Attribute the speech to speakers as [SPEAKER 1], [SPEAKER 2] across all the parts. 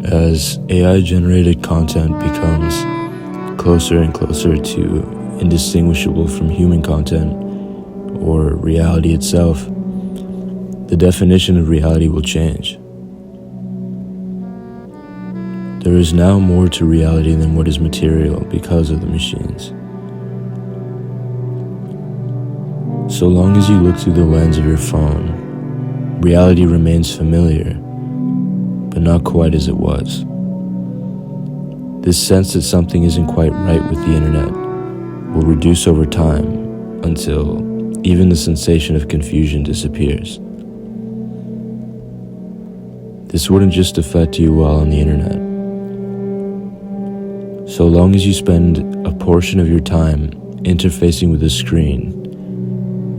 [SPEAKER 1] As AI-generated content becomes closer and closer to indistinguishable from human content or reality itself, the definition of reality will change. There is now more to reality than what is material because of the machines. So long as you look through the lens of your phone, reality remains familiar, but not quite as it was. This sense that something isn't quite right with the internet will reduce over time until even the sensation of confusion disappears. This wouldn't just affect you while on the internet. So long as you spend a portion of your time interfacing with a screen,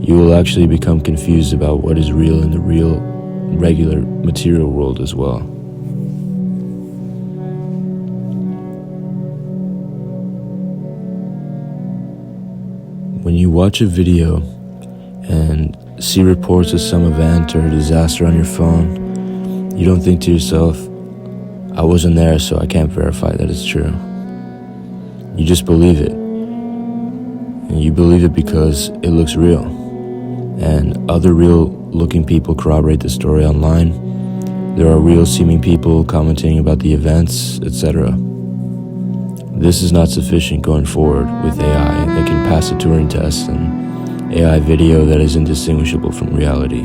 [SPEAKER 1] you will actually become confused about what is real in the real, regular material world as well. When you watch a video and see reports of some event or disaster on your phone, you don't think to yourself, I wasn't there, so I can't verify that it's true. You just believe it. And you believe it because it looks real. And other real-looking people corroborate the story online. There are real-seeming people commenting about the events, etc. This is not sufficient going forward with AI that can pass a Turing test and AI video that is indistinguishable from reality.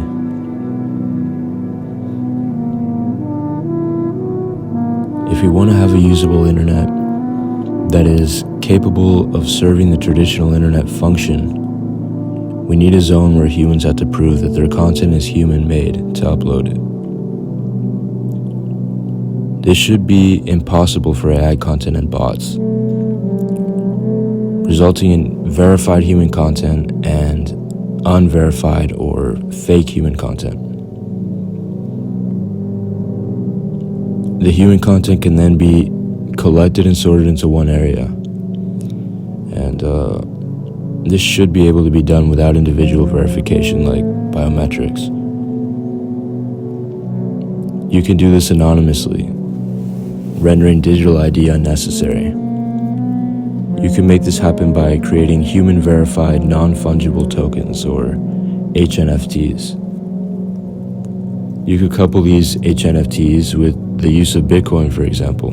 [SPEAKER 1] If we want to have a usable internet that is capable of serving the traditional internet function, we need a zone where humans have to prove that their content is human-made to upload it. This should be impossible for AI content and bots, resulting in verified human content and unverified or fake human content. The human content can then be collected and sorted into one area, and this should be able to be done without individual verification like biometrics. You can do this anonymously, rendering digital ID unnecessary. You can make this happen by creating human-verified non-fungible tokens, or HNFTs. You could couple these HNFTs with the use of Bitcoin, for example.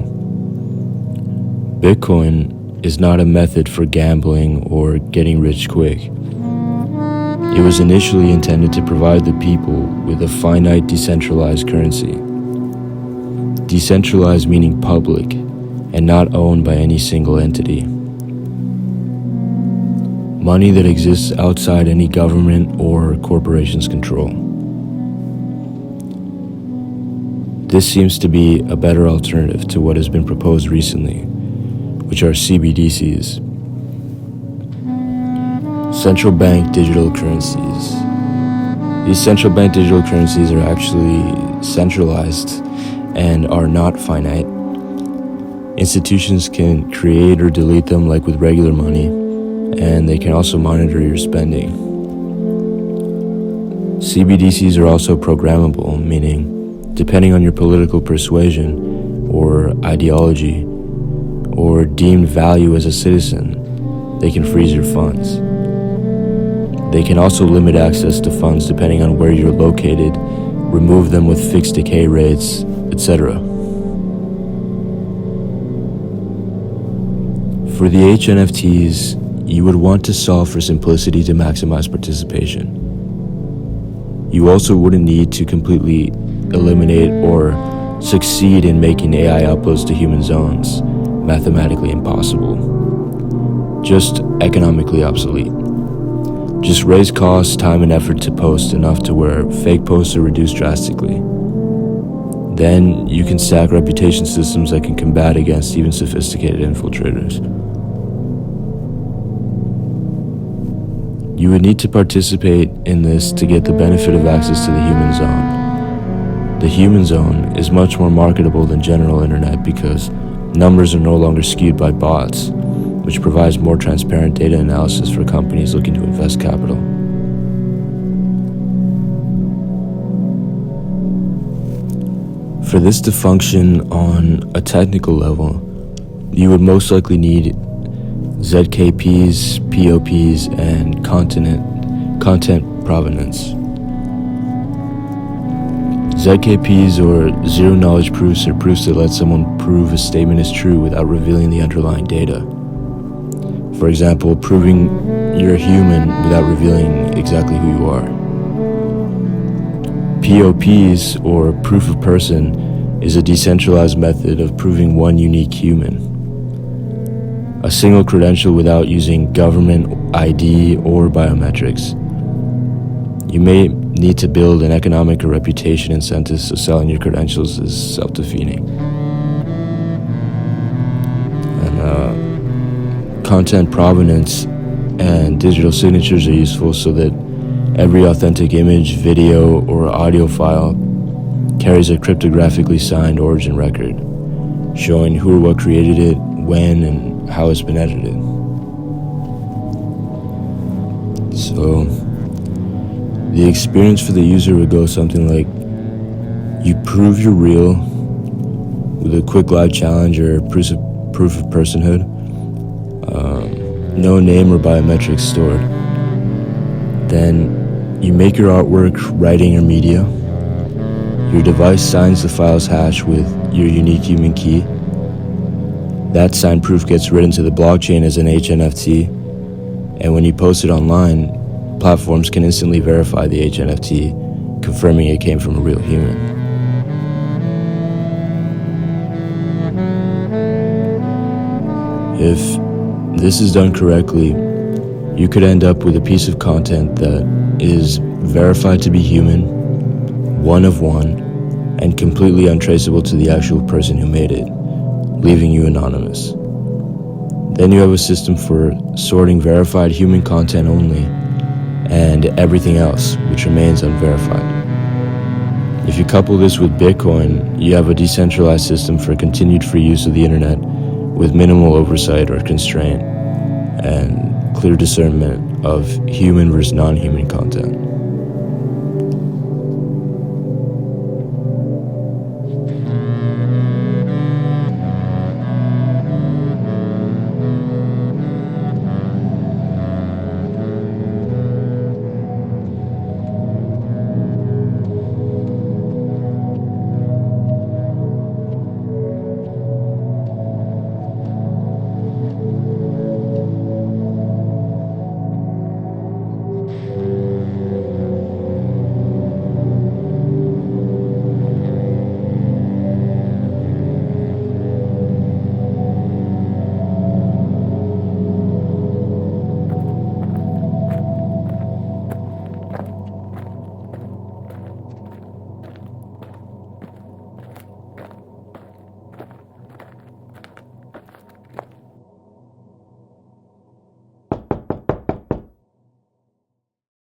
[SPEAKER 1] Bitcoin is not a method for gambling or getting rich quick. It was initially intended to provide the people with a finite decentralized currency. Decentralized meaning public and not owned by any single entity. Money that exists outside any government or corporation's control. This seems to be a better alternative to what has been proposed recently, which are CBDCs, central bank digital currencies. These central bank digital currencies are actually centralized and are not finite. Institutions can create or delete them like with regular money, and they can also monitor your spending. CBDCs are also programmable, meaning depending on your political persuasion or ideology or deemed value as a citizen, they can freeze your funds. They can also limit access to funds depending on where you're located, remove them with fixed decay rates, etc. For the HNFTs, you would want to solve for simplicity to maximize participation. You also wouldn't need to completely eliminate or succeed in making AI uploads to human zones mathematically impossible, just economically obsolete. Just raise costs, time, and effort to post enough to where fake posts are reduced drastically. Then you can stack reputation systems that can combat against even sophisticated infiltrators. You would need to participate in this to get the benefit of access to the human zone. The human zone is much more marketable than general internet because numbers are no longer skewed by bots, which provides more transparent data analysis for companies looking to invest capital. For this to function on a technical level, you would most likely need ZKPs, POPs, and content provenance. ZKPs, or zero knowledge proofs, are proofs that let someone prove a statement is true without revealing the underlying data. For example, proving you're a human without revealing exactly who you are. POPs, or proof of person, is a decentralized method of proving one unique human. A single credential without using government ID or biometrics. You may need to build an economic or reputation incentive, so selling your credentials is self-defeating. And content provenance and digital signatures are useful so that every authentic image, video, or audio file carries a cryptographically signed origin record, showing who or what created it, when, and how it's been edited. So the experience for the user would go something like, you prove you're real with a quick live challenge or proof of personhood, no name or biometrics stored. Then you make your artwork, writing, or media. Your device signs the file's hash with your unique human key. That signed proof gets written to the blockchain as an Hnft, and when you post it online, platforms can instantly verify the Hnft, confirming it came from a real human. If this is done correctly, you could end up with a piece of content that is verified to be human, one of one, and completely untraceable to the actual person who made it, leaving you anonymous. Then you have a system for sorting verified human content only, and everything else, which remains unverified. If you couple this with Bitcoin, you have a decentralized system for continued free use of the internet with minimal oversight or constraint, and clear discernment of human versus non-human content.